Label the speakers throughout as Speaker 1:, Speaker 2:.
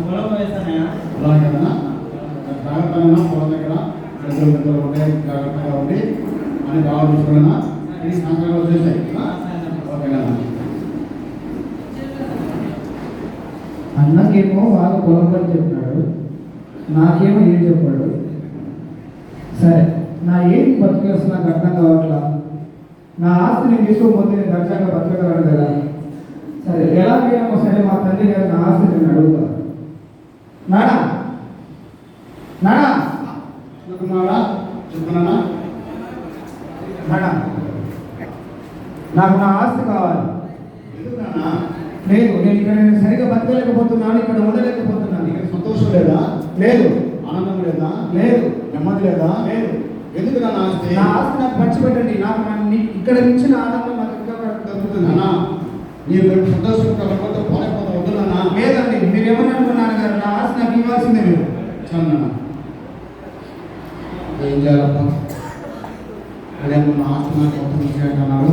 Speaker 1: పొలం వేస్తానైనా
Speaker 2: అలాగేనా జాగ్రత్తగా పొలం దగ్గర పెద్దలు ఉంటాయి, జాగ్రత్తగా ఉండి అని బాగా చూసుకున్నా ఇది సాయంత్రం వచ్చేసాయి. ఓకేనా?
Speaker 3: అన్నకేమో బాగా పొలం పని చెప్పినాడు, నాకేమో ఏం చెప్పాడు. సరే, నా ఏం బతికేస్తున్నా నాకు అర్థం కావట్లా. నా ఆస్తి నేను తీసుకోకపోతే నేను దర్శనంగా బతకగలను కదా. సరే, ఎలాగైనా సరే మా తండ్రి గారు నా ఆస్తి నేను అడుగుతా. నాడా నాడా
Speaker 2: చెప్తున్నాడా? చెప్తున్నానా?
Speaker 3: నాడా, నాకు నా ఆస్తి కావాలి.
Speaker 2: ఎందుకన్నా?
Speaker 3: లేదు, నేను ఇక్కడ సరిగా బతకలేకపోతున్నాను, ఇక్కడ ఉండలేకపోతున్నాను.
Speaker 2: నీకు సంతోషం లేదా?
Speaker 3: లేదు.
Speaker 2: ఆనందం లేదా?
Speaker 3: లేదు.
Speaker 2: నెమ్మది లేదా?
Speaker 3: లేదు.
Speaker 2: ఎందుకు నా ఆస్తి?
Speaker 3: నా ఆస్తి నాకు పంచిపెట్టండి. నాకు ఇక్కడ మించిన ఆనందం నాకు ఇంకా దొరుకుతుంది.
Speaker 2: నీకు సంతోషం కాకపోతే పోలేకపోతే వద్దులన్నా.
Speaker 3: లేదండి, మీరు ఏమని అనుకున్నారు గారు, నా ఆస్తి నాకు ఇవ్వాల్సిందే. మీరు
Speaker 2: చన్నా ఏం చేయాలప్పా? అదేమో నా ఆస్తి నాకు మొత్తం ఇచ్చేటన్నాడు.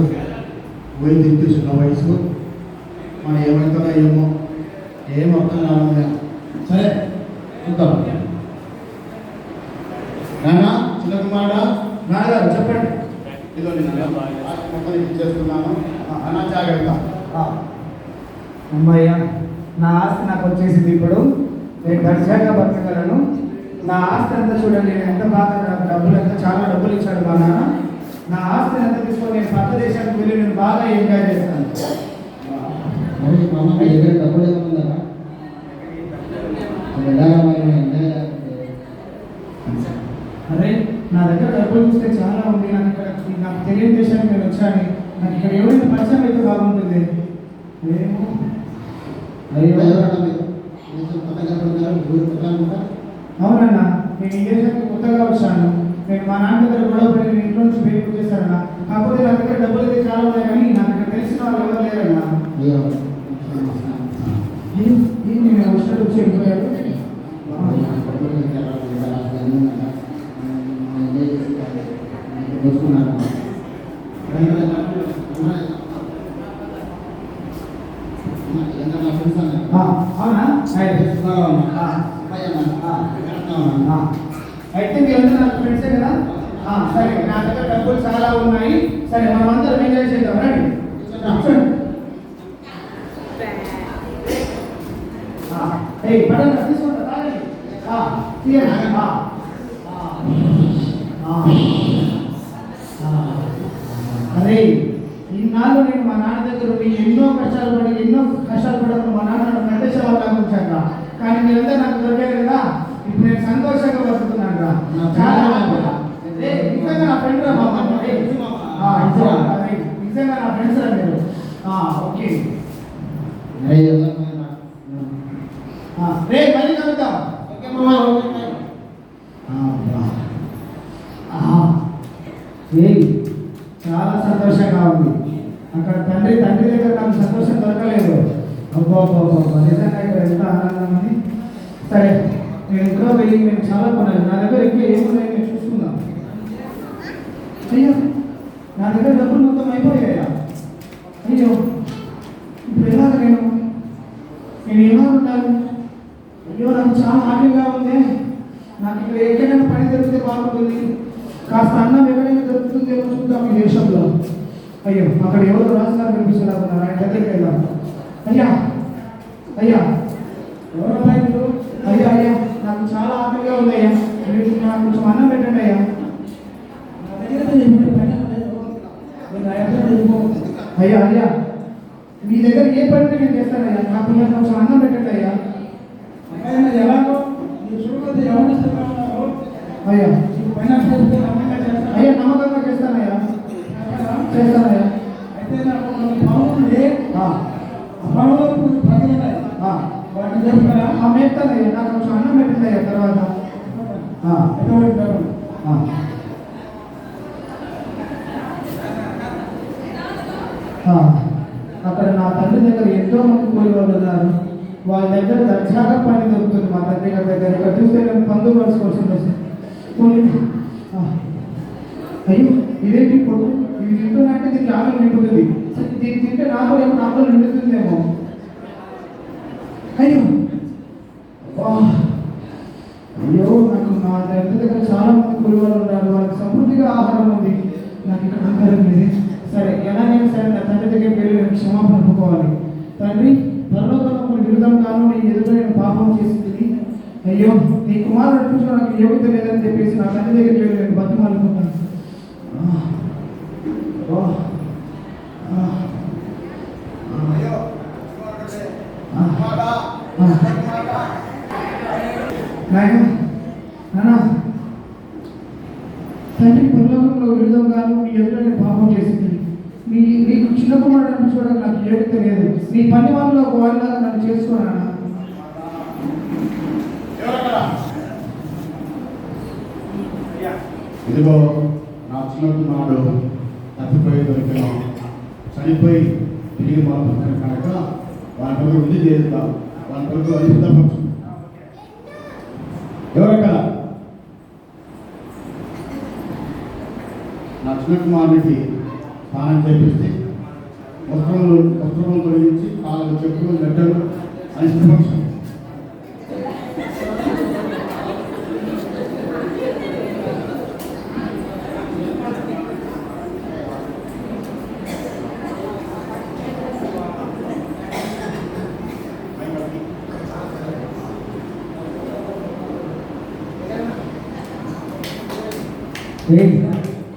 Speaker 2: పోయి తిప్పిస్తున్న వయసు మనం ఏమవుతుందో ఏం అర్థం కావాలి. సరే చూద్దాం. నానా చిన్న కుమారుడా,
Speaker 3: నాన్నగారు చెప్పండి.
Speaker 2: ఇదో నేను ఆస్తి మొత్తం ఇచ్చేస్తున్నాను. అన్నా జాగ్రత్త.
Speaker 3: అమ్మయ్య, నా ఆస్తి నాకు వచ్చేసింది. ఇప్పుడు నేను దర్శనంగా బతకగలను. నా ఆస్తి అంతా చూడండి, నేను ఎంత బాగా నాకు డబ్బులు ఎంత చాలా డబ్బులు ఇచ్చాడు మా నాన్న. నా ఆస్తిని అంతా తీసుకొని నేను పక్క దేశానికి వెళ్ళి నేను బాగా ఎంజాయ్ చేస్తాను.
Speaker 2: మరి మా అమ్మ మీ దగ్గర డబ్బులు ఏమన్నా
Speaker 3: అరే, నా దగ్గర డబ్బులు చూస్తే చాలా ఉంది. నాకు ఇక్కడ నాకు తెలియని దేశానికి నేను వచ్చాను. నాకు ఇక్కడ ఎవరైనా పరిచయం అయితే బాగుంటుంది. ఏమో అవునన్నా, నేను ఈ దేశానికి కొత్తగా వచ్చాను. నేను మా నాన్న దగ్గర గొడవ పడి నేను ఇంట్లో నుంచి బయటకు వచ్చేసానన్నా. కాకపోతే నా దగ్గర డబ్బులు అయితే చాలా ఉన్నాయి, కానీ నాకు ఇక్కడ తెలిసిన వాళ్ళు ఎవరు లేరన్నా. నేను వచ్చినట్టు వచ్చి వెళ్ళిపోయాడు. అవునా? అయితే మీరంతా నాకు ఫ్రెండ్సే కదా? సరే, నా దగ్గర డబ్బులు చాలా ఉన్నాయి. సరే, మనం అందరం ఎంజాయ్ చేద్దాం. రండి పడండి, తీసుకోండి. అరే, ఈనాడు నేను మా నాన్న దగ్గర ఎన్నో కష్టాలు పడకుండా మా నాన్న ప్రదేశాలు ఉంచాక, కానీ మీరంతా నాకు దొరికారు కదా. ఇప్పుడు నేను సంతోషంగా బతుకుతున్నాను రా. చాలా నిజంగా నా ఫ్రెండ్ రా మా నిజంగా నా ఫ్రెండ్స్ రా మీరు. ఓకే రే, మళ్ళీ కలుద్దాం. చాలా సంతోషంగా ఉంది. అక్కడ తండ్రి దగ్గర నాకు సంతోషం దొరకలేదు. అబ్బో నిజంగా ఇక్కడ ఎంత ఆనందం ఉంది. సరే, నేను ఇంకా వెళ్ళి నేను చాలా కొన్నాను. నా దగ్గర ఇంకా ఏమున్నాయి నేను చూసుకుందాం. అయ్యో, నా దగ్గర డబ్బులు మొత్తం అయిపోయాయా? అయ్యో, ఇప్పుడు ఎలాగ నేను ఎలా ఉండాలి? అయ్యో, నాకు చాలా ఆకలిగా ఉంది. నాకు ఇక్కడ ఎక్కడైనా పని దొరికితే బాగుంటుంది. కాస్త అన్నం ఎక్కడైనా దొరుకుతుందేమో చూద్దాం ఈ దేశంలో. అయ్యో, అక్కడ ఎవరు రాజుగారు కనిపిస్తున్నారు. ఆయన దగ్గరికి వెళ్దాం. అయ్యా ఎవరు అయ్యా, నాకు చాలా ఆకలిగా ఉంది అయ్యా. మీరు నాకు కొంచెం అన్నం పెట్టండి అయ్యా. అయ్యా, మీ దగ్గర ఏ పని నేను చేస్తానయ్యా. నాకు కొంచెం అన్నం పెట్టండి అయ్యా. అయ్యా, నమ్మకంగా చేస్తానయ్యా. అయితే నాకు మేపుతానయ్యా. నాకు కొంచెం అన్నం పెట్టిందయ్యా. తర్వాత అక్కడ నా తండ్రి దగ్గర ఎంతో మంది కూలి వాళ్ళు ఉన్నారు. వాళ్ళ దగ్గర దర్జాగా పని దొరుకుతుంది. మా తండ్రి గారి దగ్గర ఇక్కడ చూస్తే నేను పందులు వలసి పోలేదు. అయ్యో ఇదేంటి పొట్టు, ఇది తింటున్నట్టే దీనికి ఆకలి నింపుతుంది. సరే దీన్ని తింటే నాతో ఏమో ఆకలి నిండుతుందేమో. అయ్యో అయ్యో నాకు నా దగ్గర చాలా మంది కులవాళ్ళు ఉన్నారు, వాళ్ళకి సమృద్ధిగా ఆహారం ఉంది, నాకు ఇక్కడ ఆహారం లేదు. సరే ఎలాగైనా సరే నా తండ్రి దగ్గరికి వెళ్ళి నేను క్షమాపణ ఒప్పుకోవాలి. తండ్రి పరలోకంలో విరుద్ధం కాను నీ ఎదుట నేను పాపం చేసింది. అయ్యో నీ కుమారుడు నడిపించడం నాకు యోగ్యత లేదని చెప్పేసి నా తండ్రి దగ్గరికి వెళ్ళి నేను బతిమాలుకుంటాను. తండ్రి పరలోకంలో విరుద్ధంగాను నీ ఎదుట నేను పాపం చేసింది. నీకు చిన్న కుమారుడు అనిపించుకోవడానికి నాకు యోగ్యత లేదు. నీ పని వాళ్ళలో ఒక వాళ్ళలాగా నన్ను చేసుకోనా.
Speaker 2: ఇదిగో నా చిన్న కుమారుడు తప్పిపోయి దొరికాను, చనిపోయి తిరిగి మొదలుపెట్టాను కనుక వాళ్ళ కొరకు వృద్ధి చేస్తాం, వాళ్ళ కొరకు అద్భుతపరచు. ఎవరక్కడ నా చిన్న కుమారుడికి స్నానం చేపిస్తే వస్త్రములు తొలగించి కాళ్ళకు చెప్పులు గడ్డలు అని సిద్ధపరచు.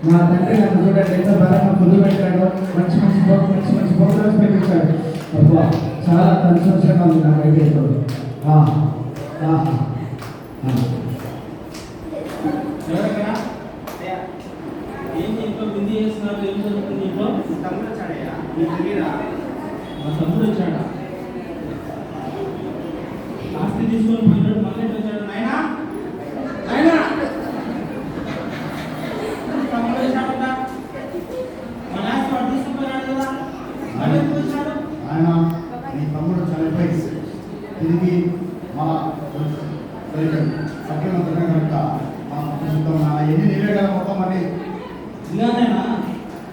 Speaker 3: మా తండ్రి నన్ను చూడండి ఎంత బలంగా ముందు పెట్టాడో, మంచి మంచి ఫోటోస్ పెట్టించాడు. అబ్బా చాలా సంతోషంగా ఉంది నాకైతే.
Speaker 1: తమ్ముడు వచ్చాడా? ఆస్తి తీసుకొని పోయినాడు, మళ్ళీ వచ్చాడు. నాయనా నాయనా తమ్ముడు వచ్చాడట, మన ఆస్తి వాడు తీసుకుపోయాడు కదా, మళ్ళీ ఎందుకు వచ్చాడు?
Speaker 2: ఆయన నీ తమ్ముడు చనిపోయి తిరిగి మన సత్యం కనుక ఎన్ని నీవే కదా మొత్తం అని
Speaker 1: ఇలానేనా?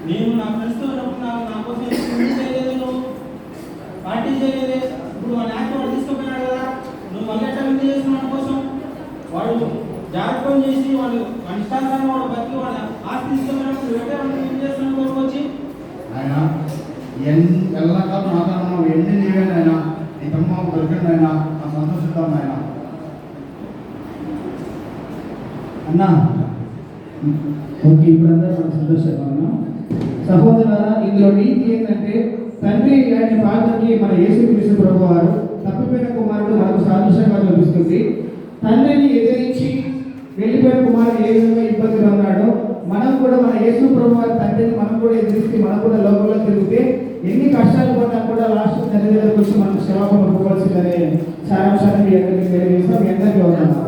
Speaker 1: నేను నా ఫ్రెండ్స్తో ఉన్నప్పుడు నా కోసం చేయలేదు, నువ్వు పార్టీ చేయలేదే. ఇప్పుడు వాడి ఆస్తి వాడు తీసుకుపోయినాడు కదా, నువ్వు మళ్ళీ ఎట్లా విందు చేస్తున్నావు మన కోసం? వాడు జాగ్రత్తం చేసి వాడు మన ఇష్టాన్ని వాడు బతికి వాడు ఆస్తి తీసుకుపోయినప్పుడు నువ్వు ఎట్లా విందు చేస్తున్నావు కోరుకొచ్చి?
Speaker 2: ఆయన ఎల్లకాలం మాట్లాడుతున్నావు, ఎన్ని నీవే ఆయన నీ తమ్మ దొరికింది ఆయన, నా సంతోషిద్దాం ఆయన.
Speaker 3: అన్నా ఓకే, ఇప్పుడు అందరూ మనం సంతోషంగా ఉన్నాం. సహోదరులారా, ఇందులో నీతి ఏంటంటే తండ్రి ఆయన పాత్రకి మన యేసుక్రీస్తు ప్రభువు వారు తప్పిపోయిన కుమారుడు మనకు సాదృశ్యంగా చూపిస్తుంది. తండ్రిని ఎదిరించి వెళ్ళిపోయిన కుమారుడు ఏ విధంగా ఇబ్బందులు ఉన్నాడో మనం కూడా మన యేసు ప్రభు వారి తండ్రిని మనం కూడా ఎదిరిస్తే మనం కూడా లోకంలో తిరిగితే ఎన్ని కష్టాలు పడ్డా కూడా లాస్ట్ తండ్రి దగ్గరకు వచ్చి మనం క్షమాపణ ఒప్పుకోవాల్సిందనే సారాంశాన్ని మీ అందరికీ తెలియజేస్తాం. మీ అందరికీ ఉన్నాం.